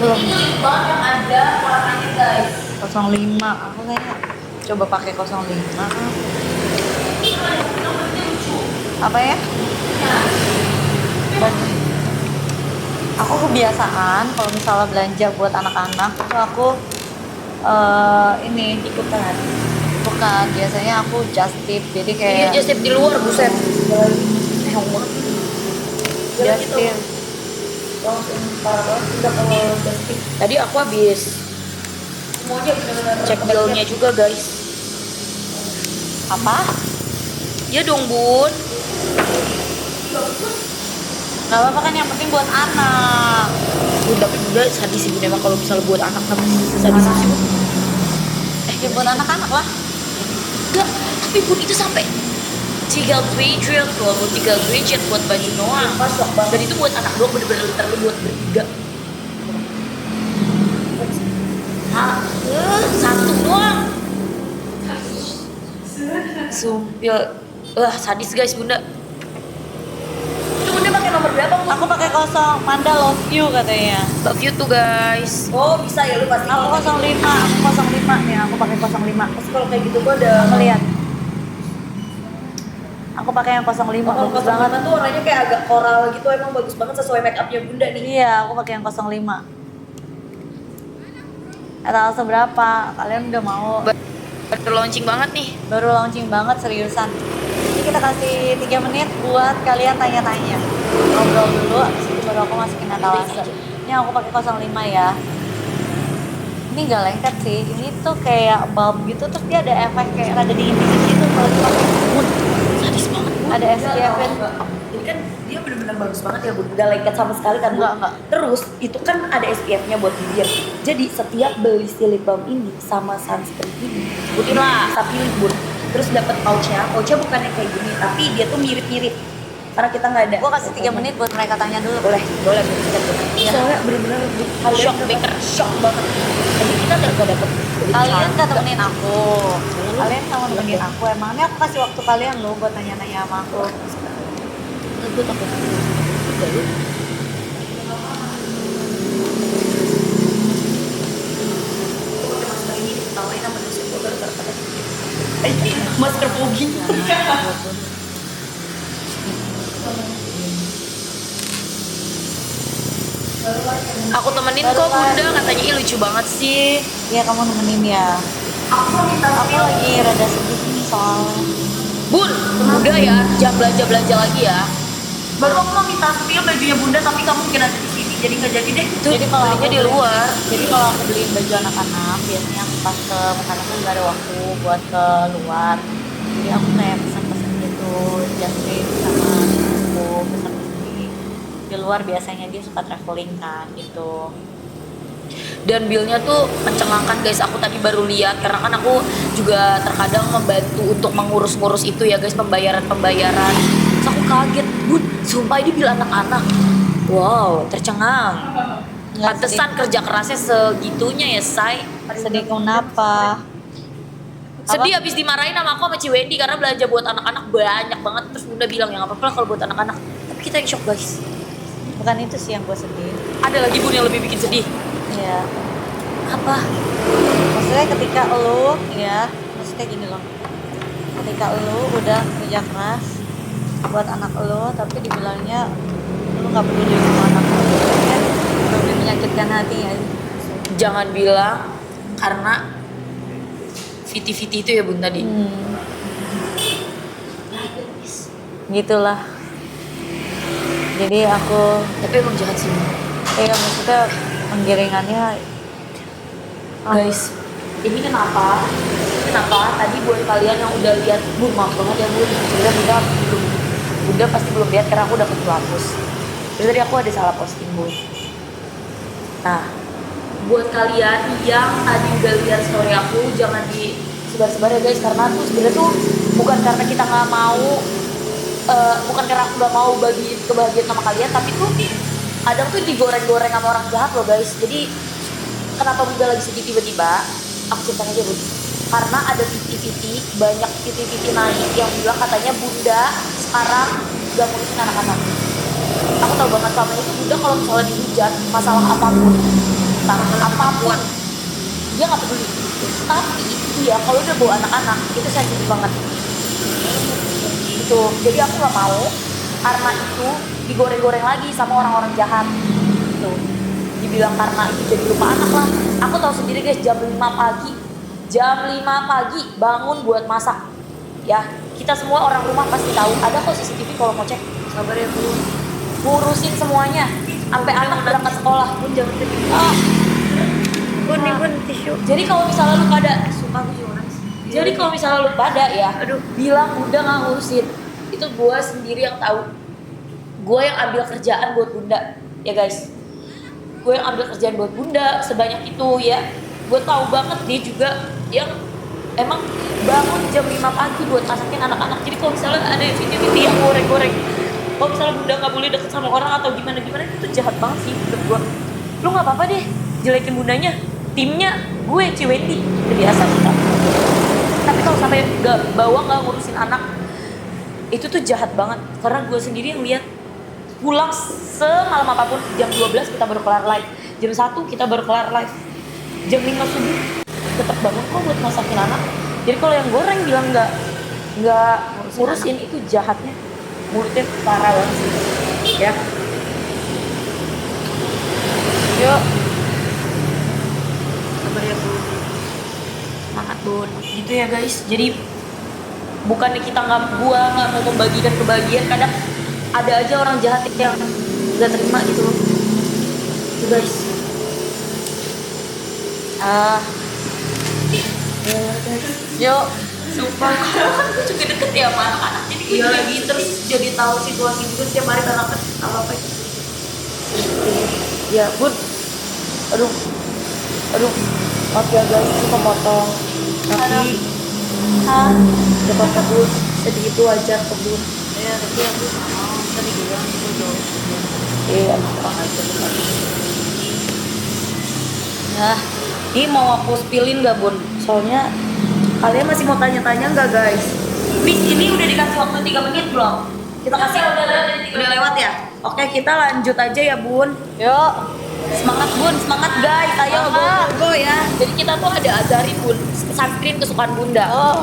belum. Banget yang ada warnanya guys. 05. Aku kayaknya coba pakai 05. Apa ya? Aku kebiasaan kalau misalnya belanja buat anak-anak itu aku ini Ikutan. bukan, biasanya aku just tip, jadi Iya kayak just tip di luar buset. Hewang banget. just tip. Langsung parah banget udah kalau just tip. Tadi aku habis semuanya benar-benar Iya. cek billnya juga guys. Apa? Ya dong bun. Gak apa-apa kan, yang penting buat anak. Bun tapi bunda sadis sih bun emang kalau misalnya buat anak tapi sadis sih bun. Ya buat anak-anak lah. Enggak, tapi bun itu sampai 3 widget buat baju doang. Dan itu buat anak doang, bener-bener literally buat bertiga. Satu doang. Sumpil. Wah sadis guys bunda. Itu bunda pakai nomor berapa? Aku pakai 0, Manda love you katanya. Love you tuh guys. Oh bisa ya lu pasti. Aku 05 nih, aku pakai 05. Terus kalau kayak gitu gua udah Kamu lihat. Aku pakai yang 05, kalau bagus banget. tuh warnanya kayak agak koral gitu, emang bagus banget sesuai make upnya bunda nih. Iya, aku pakai yang 05. Etalase berapa? Kalian udah mau? Baru launching banget nih. Baru launching banget, seriusan. Ini kita kasih 3 menit buat kalian tanya-tanya. Ngobrol dulu, abis itu baru aku masukin etalase. Ini aku pakai 05 ya. Ini gak lengket sih, ini tuh kayak bulb gitu, terus dia ada efek kayak rada dingin-dingin gitu kalau dipakai. Sadis banget bun. Ada SPF-in. Jadi kan dia benar-benar bagus banget ya bun, gak lengket sama sekali kan bun. Enggak. Terus itu kan ada SPF-nya buat bibir. Jadi setiap beli si lip balm ini sama sunscreen ini, sebutin lah, tapi bun. Terus dapat pouchnya bukan yang kayak gini, tapi dia tuh mirip-mirip. Karena kita nggak ada. Gua kasih 3 menit buat mereka tanya dulu. Boleh bun. Iya. Soalnya benar-benar shock, baker shock banget. Jadi kita nggak dapet. Kalian gak temenin aku. Kalian sama temenin aku. Emangnya aku kasih waktu kalian loh buat tanya-tanya sama aku. Gue takut. Masker fogging. Aku temenin kok bunda, katanya ih lucu banget sih. Iya, kamu nemenin ya. Aku lagi rada sedih nih soalnya. Bun, udah ya, jam belanja lagi ya. Baru aku mau minta setia bajunya bunda tapi kamu mungkin ada di sini jadi nggak jadi deh. Tuh, Jadi kalau belinya aku di luar. Jadi kalau aku beliin baju anak-anak, biasanya aku pas ke anak-anak nggak ada waktu buat ke luar. Jadi aku kayak pesan-pesan gitu, Justin sama aku pesan-pesan di luar. Biasanya dia suka traveling kan gitu. Dan billnya tuh mencengangkan guys, aku tadi baru lihat karena kan aku juga terkadang membantu untuk mengurus-ngurus itu ya guys, pembayaran. Terus aku kaget, bun, sumpah ini bill anak-anak. Wow, tercengang. Nggak Pantesan kerja kerasnya segitunya ya, say. Sedih kenapa? Sedih habis dimarahin sama aku sama Ci Wendy karena belanja buat anak-anak banyak banget. Terus bunda bilang ya nggak apa-apa lah kalau buat anak-anak. Tapi kita yang shock guys. Bukan itu sih yang gue sedih. Ada lagi bun yang lebih bikin sedih. Iya. Apa? Maksudnya ketika lo, ya, maksudnya gini loh. Ketika lo udah kerja keras buat anak lo, tapi dibilangnya lo nggak peduli sama anak lo, kan lebih menyakitkan hati ya. Jangan bilang karena Viti itu ya bun tadi. Gitulah. Jadi aku, Tapi emang jahat sih bun. ya maksudnya penggiringannya. Guys, ini kenapa tadi buat kalian yang udah lihat, bun maaf banget ya bun, sebenarnya bunda pasti belum lihat karena aku udah hapus. Jadi tadi aku ada salah posting bun. Nah, buat kalian yang tadi udah lihat story aku, jangan disebar-sebar ya guys, karena tuh sebenarnya tuh bukan karena kita nggak mau, bukan karena aku nggak mau bagi kebahagiaan sama kalian, tapi tuh kadang tuh digoreng-goreng sama orang jahat loh guys. Jadi kenapa bunda lagi sedih tiba-tiba? Aku ceritain aja bun. Karena ada Viti, banyak Viti naik yang bilang katanya bunda sekarang gak ngurusin anak-anak. Aku tahu banget selama itu bunda kalau misalnya dihujat masalah apapun, tentang apapun dia nggak peduli. Tapi dia kalau udah bawa anak-anak itu sensitif banget gitu. Jadi aku nggak mau karena itu digoreng-goreng lagi sama orang-orang jahat gitu. Dibilang karena itu jadi lupa anak lah. Aku tahu sendiri guys, jam 5 pagi bangun buat masak ya. Kita semua orang rumah pasti tahu, ada kok CCTV kalau mau cek. Sabar ya Bu. Ngurusin semuanya sampai anak berangkat sekolah. Bun jangan sedih. Ah, Bun nih Bun tisu. jadi kalau misalnya lu pada Sumpah aku juga nangis. jadi kalau misalnya lu pada ya, Aduh. bilang Bunda nggak ngurusin. Itu gue sendiri yang tahu. Gue yang ambil kerjaan buat Bunda, ya guys. Gue yang ambil kerjaan buat Bunda sebanyak itu ya. Gue tahu banget dia juga yang emang bangun jam 5 pagi buat masakin anak-anak. Jadi kalau misalnya ada video-video yang goreng-goreng, kalau misalnya Bunda nggak boleh deket sama orang atau gimana-gimana, itu jahat banget sih menurut gue. Lu nggak apa-apa deh jelekin Bundanya, timnya gue Ciwendi itu biasa kita. Tapi kalau sampai nggak ngurusin anak, itu tuh jahat banget. Karena gue sendiri yang lihat pulang semalam apapun, jam 12 kita baru kelar live, jam 1 kita baru kelar live, jam 5 subuh tetap bangun kok buat masakin anak. Jadi kalau yang goreng bilang nggak ngurusin itu jahatnya, mulutnya parah banget sih ya. Yuk Sabar ya Bu. semangat Bun gitu ya guys. Jadi bukannya gua nggak mau membagikan kebahagiaan, kadang ada aja orang jahat yang nggak terima gitu loh. Itu guys. Ya guys. Yuk. Sumpah, gue juga deket ya sama anak-anak. Jadi gue lagi terus jadi tahu situasi gue setiap hari karena apa ya Bun. Aduh, maaf ya guys, suka potong. Tapi dapat kebun sedih itu wajar kebun. Ya tapi aku mau tadi juga itu dong. Iya, kurang aja bukan. Nah, ini mau aku spillin gak Bun? Soalnya kalian masih mau tanya-tanya nggak guys? Miss, ini udah dikasih waktu 3 menit belum? Kita kasih udah lewat ya? Oke, kita lanjut aja ya Bun. Yuk. Semangat Bun, semangat guys, ayo Semangat. go ya. Jadi kita tuh ada ajarin Bun, sunscreen kesukaan Bunda. Oh.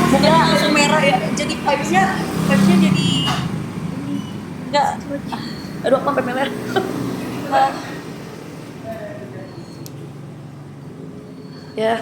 Mukanya langsung merah ya. Jadi vibes-nya jadi Enggak. aduh aku sampai merah. Ya,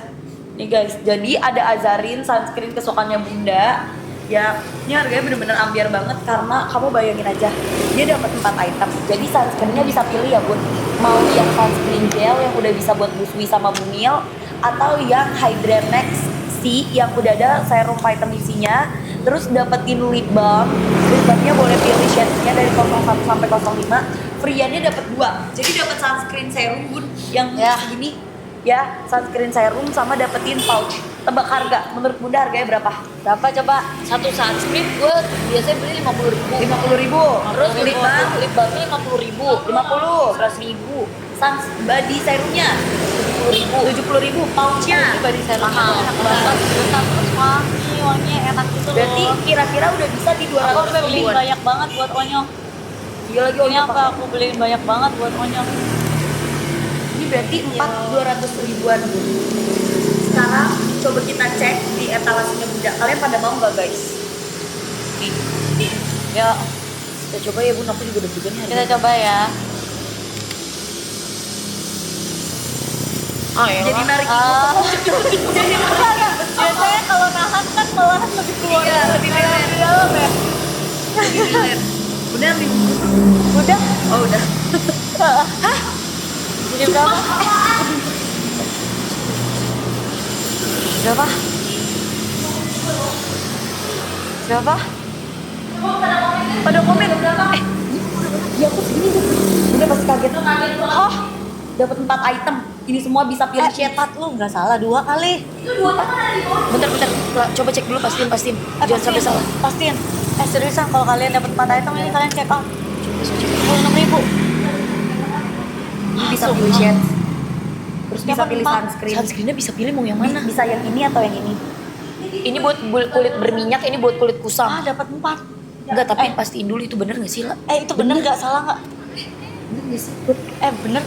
nih guys, jadi ada Azarin sunscreen kesukaannya Bunda. Ya, ini harganya bener-bener ambiar banget karena kamu bayangin aja, dia dapat 4 item. Jadi sunscreennya bisa pilih ya Bun, mau yang sunscreen gel yang udah bisa buat busui sama bumil, atau yang Hydranex C yang udah ada serum vitamin C-nya. Terus dapetin lip balm, lip balmnya boleh pilih shade-nya dari 01 sampai 05. Free-nya dapat 2. Jadi dapat sunscreen serum Bun yang segini. Ya, sunscreen serum sama dapetin pouch. Tebak harga, menurut Bunda harganya berapa? Berapa coba? Satu sunscreen gue biasanya beli 50.000. 50.000. Terus 50.000. lip balmnya 50.000. 50. 100.000. Sans body serumnya 70.000. Pouchnya Body serum mahal. enak banget. Terus wanginya enak gitu loh. Berarti kira-kira udah bisa di aku 200 sampai beli ribuan. banyak banget buat onyong. Iya lagi Ini apa? Aku beliin banyak banget buat onyong. Ini berarti 200 ribuan Bu. Sekarang coba kita cek di etalasenya Bunda. Kalian pada mau nggak guys? Yuk. Kita coba ya Bun, aku juga deg-degan ya. Kita coba ya. Jadi narik Ah. jadi Biasanya kalau nahan kan malahan lebih keluar. Iya, lebih lelet. di dalam ya. Udah ambil. Udah. Oh udah. Jadi berapa? Berapa? Berapa? Pada komen. Iya aku segini tuh. Udah pasti kaget. Oh, dapat 4 item. Ini semua bisa pilih shade. 4 lu nggak salah, 2 kali. Bentar. Coba cek dulu pastiin. Jangan sampai salah. Pastiin. Seriusan kalau kalian dapat 4 item ini kalian check out. 26.000. Ini bisa pilih shade. Terus bisa Dapat pilih 4. sunscreen. Sunscreennya bisa pilih mau yang mana? Bisa yang ini atau yang ini. Ini buat kulit berminyak, ini buat kulit kusam. Dapat 4. Enggak, tapi pastiin dulu itu bener gak sih, La? Itu bener nggak salah nggak? Bener gak sih? Bener.